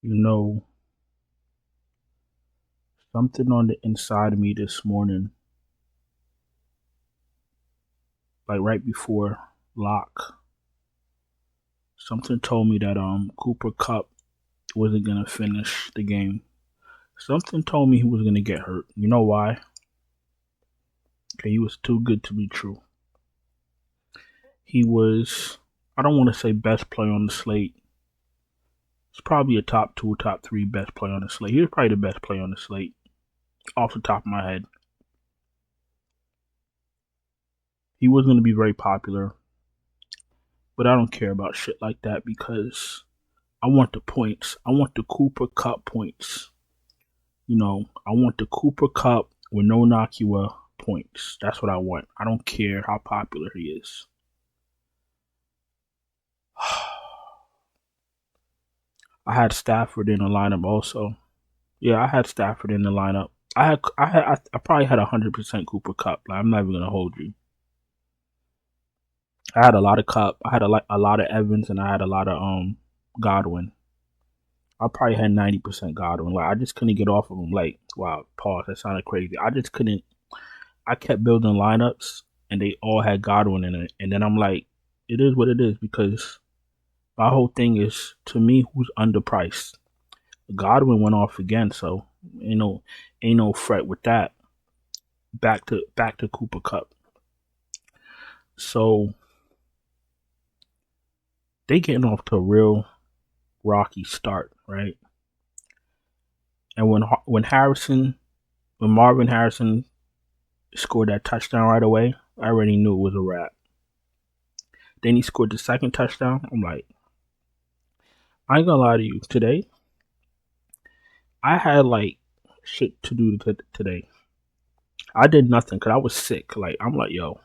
You know, something on the inside of me this morning, like right before lock, something told me that Cooper Cup wasn't gonna finish the game. Something told me he was gonna get hurt. You know why? Okay, he was too good to be true. He was, I don't want to say best player on the slate. It's probably a top two, top three best player on the slate. He was probably the best player on the slate off the top of my head. He was going to be very popular, but I don't care about shit like that because I want the points. I want the Cooper Cup points. I want the Cooper Cup with no Nakua points. That's what I want. I don't care how popular he is. I had Stafford in the lineup also. Yeah, I had Stafford in the lineup. I probably had 100% Cooper Cup. Like, I'm not even gonna hold you. I had a lot of Cup. I had a lot of Evans, and I had a lot of Godwin. I probably had 90% Godwin. Like, I just couldn't get off of him. Like, wow, pause. That sounded crazy. I just couldn't. I kept building lineups, and they all had Godwin in it. And then I'm like, it is what it is because my whole thing is, to me, who's underpriced. Godwin went off again, so ain't no fret with that. Back to Cooper Cup. So they getting off to a real rocky start, right? And when Marvin Harrison scored that touchdown right away, I already knew it was a wrap. Then he scored the second touchdown. I'm like, I ain't gonna lie to you. Today, I had like shit to do today. I did nothing because I was sick. Like, I'm like, yo,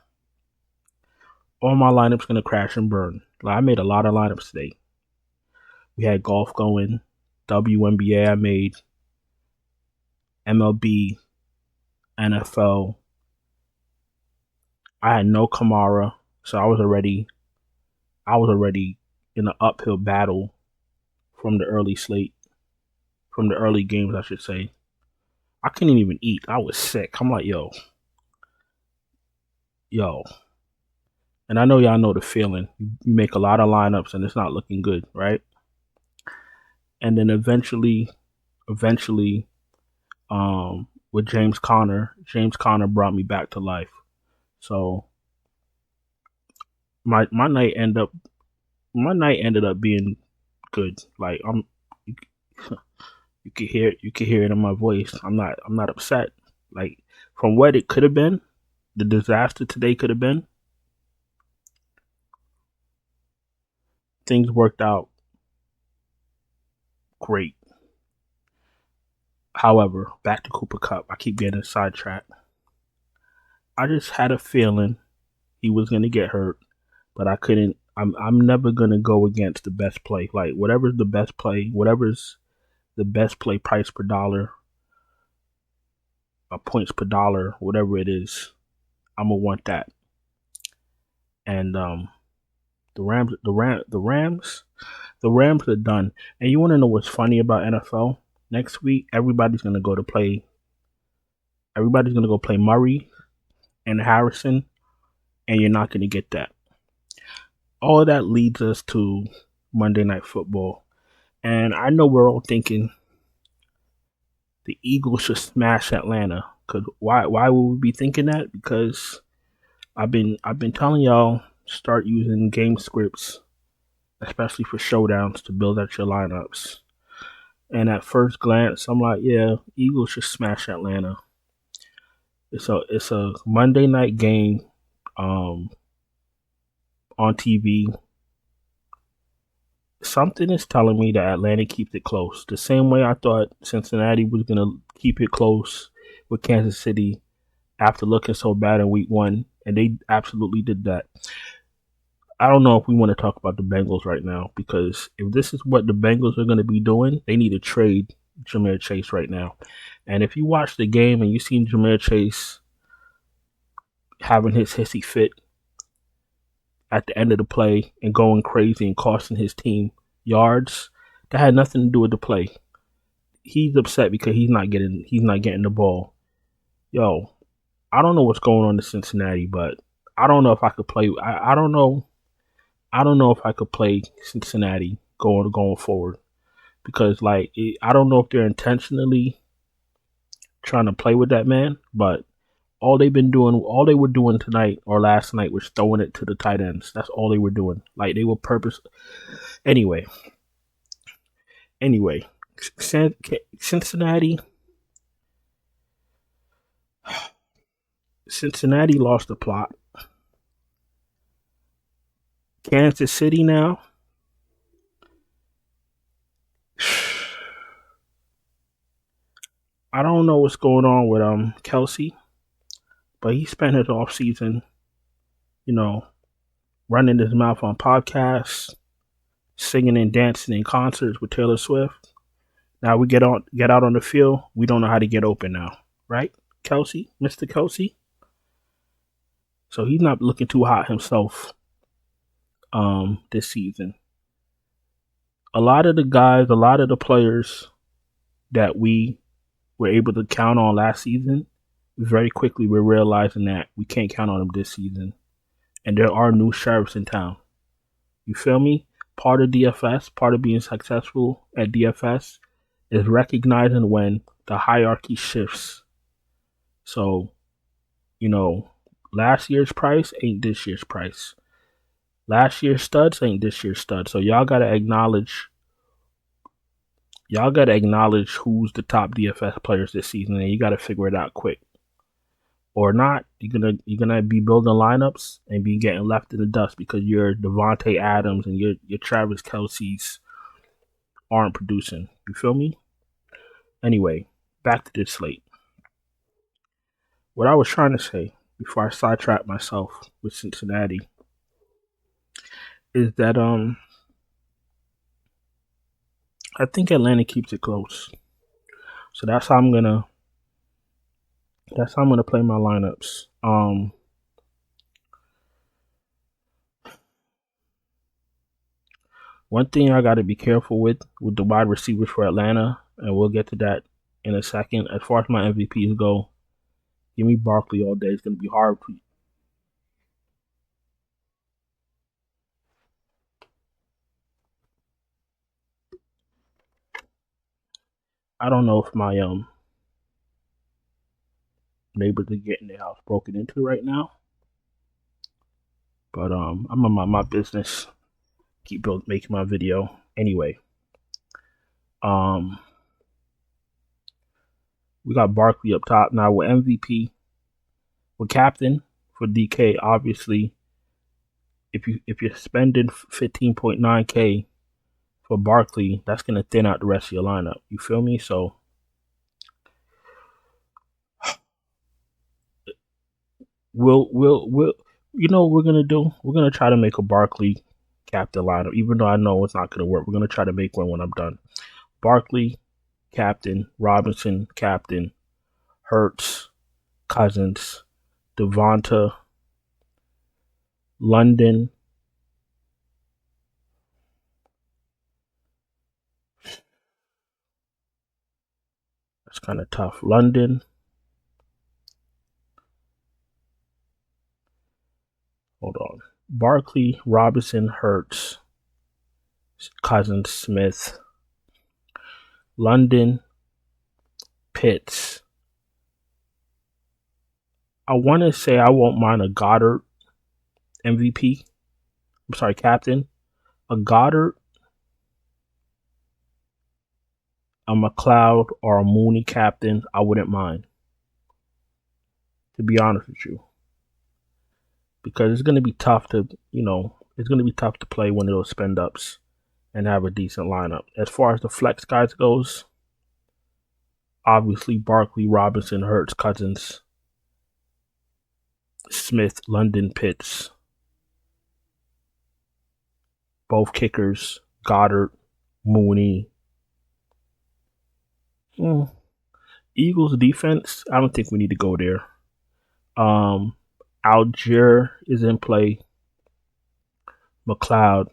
all my lineups gonna crash and burn. Like, I made a lot of lineups today. We had golf going, WNBA I made, MLB, NFL. I had no Kamara, so I was already in an uphill battle from the early slate, from the early games, I should say. I couldn't even eat. I was sick. I'm like, yo. And I know y'all know the feeling. You make a lot of lineups and it's not looking good, right? And then eventually, with James Conner brought me back to life. So my night ended up being good. Like, you can hear it in my voice. I'm not upset. Like, from what it could have been, the disaster today could have been, things worked out great. However, back to Cooper Cup. I keep getting sidetracked. I just had a feeling he was gonna get hurt, but I couldn't. I'm never gonna go against the best play. Like, whatever's the best play, whatever's the best play price per dollar, points per dollar, whatever it is, I'm gonna want that. And the Rams are done. And you want to know what's funny about NFL? Next week, everybody's gonna go play Murray and Harrison, and you're not gonna get that. All of that leads us to Monday Night Football. And I know we're all thinking the Eagles should smash Atlanta. Cause why would we be thinking that? Because I've been telling y'all, start using game scripts, especially for showdowns, to build out your lineups. And at first glance, I'm like, yeah, Eagles should smash Atlanta. It's a Monday night game on TV. Something is telling me that Atlanta keeps it close. The same way I thought Cincinnati was going to keep it close with Kansas City after looking so bad in week one. And they absolutely did that. I don't know if we want to talk about the Bengals right now, because if this is what the Bengals are going to be doing, they need to trade Ja'Marr Chase right now. And if you watch the game and you seen Ja'Marr Chase having his hissy fit at the end of the play and going crazy and costing his team yards, That had nothing to do with the play. He's upset because he's not getting the ball. Yo, I don't know what's going on in Cincinnati, but I don't know if I could play. I don't know. I don't know if I could play Cincinnati going forward because I don't know if they're intentionally trying to play with that man, but all they were doing tonight or last night was throwing it to the tight ends. That's all they were doing. Like they were purpose. Anyway, Cincinnati lost the plot. Kansas City now. I don't know what's going on with Kelsey, but he spent his off season, running his mouth on podcasts, singing and dancing in concerts with Taylor Swift. Now we get out on the field. We don't know how to get open now, right? Kelsey, Mr. Kelsey. So he's not looking too hot himself this season. A lot of the players that we were able to count on last season, very quickly we're realizing that we can't count on them this season. And there are new sheriffs in town. You feel me? Part of DFS, part of being successful at DFS is recognizing when the hierarchy shifts. So, last year's price ain't this year's price. Last year's studs ain't this year's studs. So y'all gotta acknowledge who's the top DFS players this season, and you gotta figure it out quick. Or not, you're gonna be building lineups and be getting left in the dust because your Devontae Adams and your Travis Kelce's aren't producing. You feel me? Anyway, back to this slate. What I was trying to say before I sidetracked myself with Cincinnati is that I think Atlanta keeps it close. So that's how I'm gonna play my lineups. One thing I got to be careful with the wide receivers for Atlanta, and we'll get to that in a second. As far as my MVPs go, give me Barkley all day. It's going to be hard. I don't know if my neighbors are getting their house broken into right now, but I'm on my business. Keep making my video anyway. We got Barkley up top now with MVP, with captain for DK. Obviously, if you're spending 15.9K for Barkley, that's gonna thin out the rest of your lineup. You feel me? So we'll you know what we're gonna do? We're gonna try to make a Barkley captain lineup, even though I know it's not gonna work. We're gonna try to make one when I'm done. Barkley, captain, Robinson, captain, Hurts, Cousins, Devonta, London. That's kind of tough. London. Hold on. Barkley, Robinson, Hurts, Cousins, Smith, London, Pitts. I want to say I won't mind a Goddard MVP. I'm sorry, captain. A Goddard, a McLeod, or a Mooney captain. I wouldn't mind, to be honest with you, because it's going to be tough to, play one of those spend ups and have a decent lineup. As far as the flex guys goes, obviously Barkley, Robinson, Hurts, Cousins, Smith, London, Pitts. Both kickers, Goddard, Mooney. Eagles defense, I don't think we need to go there. Algier is in play. McLeod,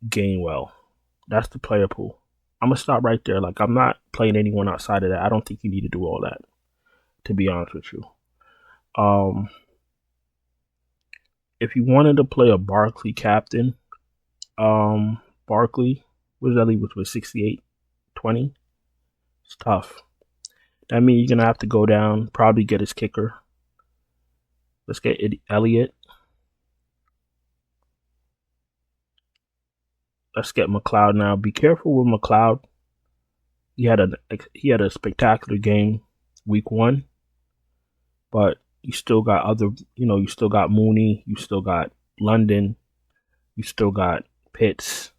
Gainwell. That's the player pool. I'm gonna stop right there. Like, I'm not playing anyone outside of that. I don't think you need to do all that, to be honest with you. If you wanted to play a Barkley captain, Barkley, what does that leave us with? 68, 20? It's tough. That means you're gonna have to go down, probably get his kicker. Let's get Elliott. Let's get McLeod now. Be careful with McLeod. He had a spectacular game week 1, but you still got other. You still got Mooney. You still got London. You still got Pitts.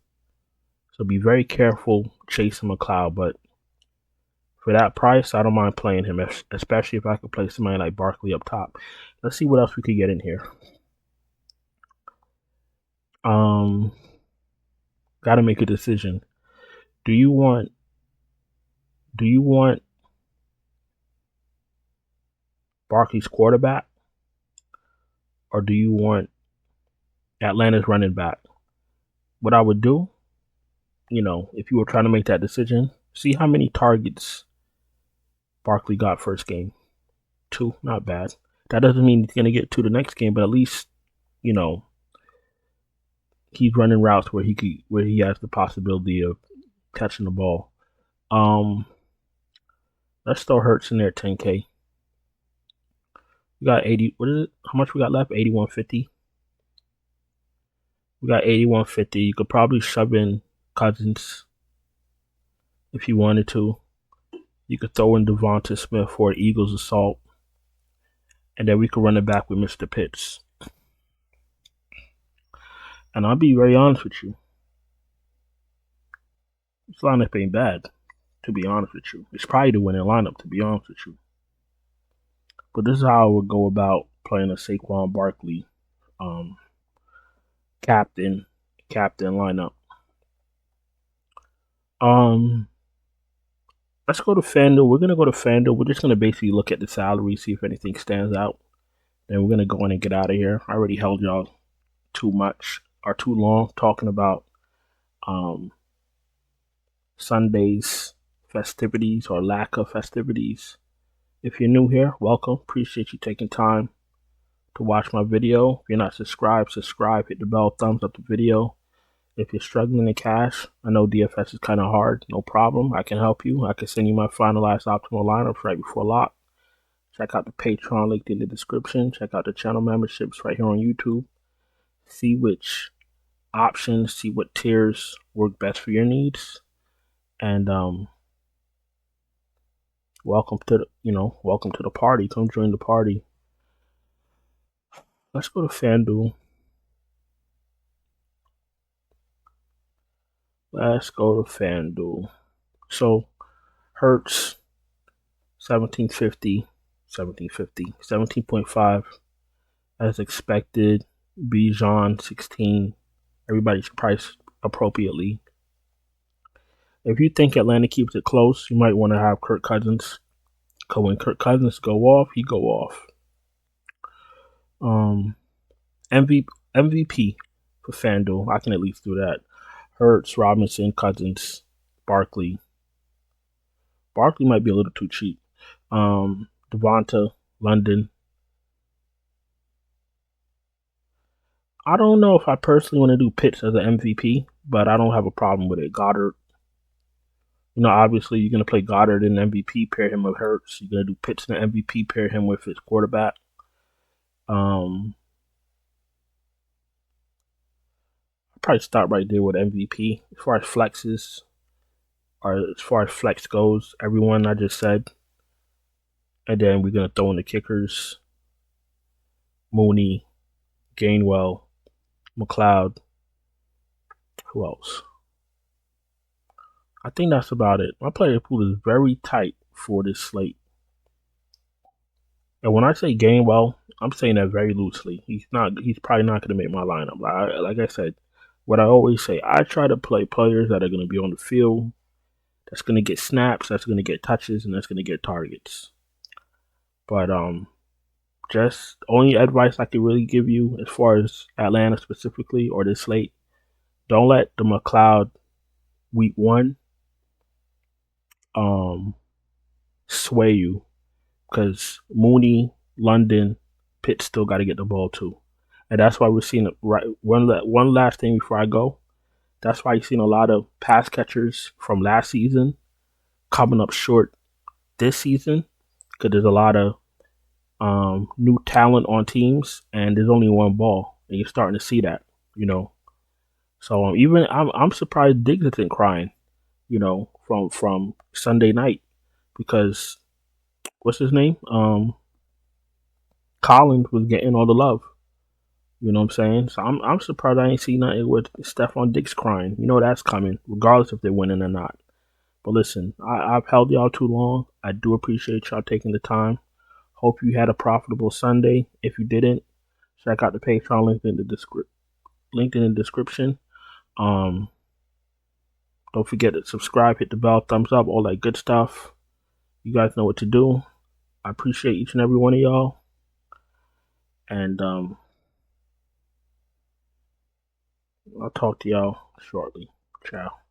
So be very careful chasing McLeod. But for that price, I don't mind playing him, especially if I could play somebody like Barkley up top. Let's see what else we could get in here. Got to make a decision. Do you want Barkley's quarterback, or do you want Atlanta's running back? What I would do, if you were trying to make that decision, see how many targets Barkley got first game. 2, not bad. That doesn't mean he's going to get 2 the next game, but at least, he's running routes where he has the possibility of catching the ball. Let's throw Hurts in there at 10K. We got 80. What is it? How much we got left? 81.50. We got 81.50. You could probably shove in Cousins if you wanted to. You could throw in Devonta Smith for Eagles assault, and then we could run it back with Mr. Pitts. And I'll be very honest with you. This lineup ain't bad, to be honest with you. It's probably the winning lineup, to be honest with you. But this is how I would go about playing a Saquon Barkley captain lineup. Let's go to FanDuel. We're gonna go to FanDuel. We're just gonna basically look at the salary, see if anything stands out. Then we're gonna go in and get out of here. I already held y'all too much or too long talking about Sunday's festivities or lack of festivities. If you're new here, welcome. Appreciate you taking time to watch my video. If you're not subscribed, subscribe. Hit the bell, thumbs up the video. If you're struggling in cash, I know DFS is kind of hard. No problem. I can help you. I can send you my finalized optimal lineups right before lock. Check out the Patreon link in the description. Check out the channel memberships right here on YouTube. See which options, see what tiers work best for your needs. And welcome to the party. Come join the party. Let's go to FanDuel. Let's go to FanDuel. So Hurts 17.5 as expected. Bijan 16. Everybody's priced appropriately. If you think Atlanta keeps it close, you might want to have Kirk Cousins. Because when Kirk Cousins go off, he go off. MVP for FanDuel. I can at least do that. Hurts, Robinson, Cousins, Barkley. Barkley might be a little too cheap. Devonta, London. I don't know if I personally want to do Pitts as an MVP, but I don't have a problem with it. Goddard. Obviously, you're going to play Goddard in MVP, pair him with Hurts. You're going to do Pitts in the MVP, pair him with his quarterback. I'll probably start right there with MVP. As far as flexes, or as far as flex goes, everyone I just said. And then we're going to throw in the kickers. Mooney, Gainwell, McLeod. Who else? I think that's about it. My player pool is very tight for this slate. And when I say Gainwell, I'm saying that very loosely. He's probably not going to make my lineup. Like I said, what I always say, I try to play players that are going to be on the field, that's going to get snaps, that's going to get touches, and that's going to get targets. But just only advice I can really give you as far as Atlanta specifically or this slate, don't let the McLeod week one sway you, because Mooney, London, Pitt still got to get the ball too, and that's why we're seeing it. Right, one last thing before I go. That's why you've seen a lot of pass catchers from last season coming up short this season, because there's a lot of new talent on teams, and there's only one ball, and you're starting to see that, you know. So even I'm surprised Diggs isn't crying, you know, from Sunday night, because what's his name? Collins was getting all the love. You know what I'm saying? So I'm surprised I ain't seen nothing with Stephon Diggs crying. You know that's coming, regardless if they're winning or not. But listen, I've held y'all too long. I do appreciate y'all taking the time. Hope you had a profitable Sunday. If you didn't, check out the Patreon link in the description. Don't forget to subscribe, hit the bell, thumbs up, all that good stuff. You guys know what to do. I appreciate each and every one of y'all. And I'll talk to y'all shortly. Ciao.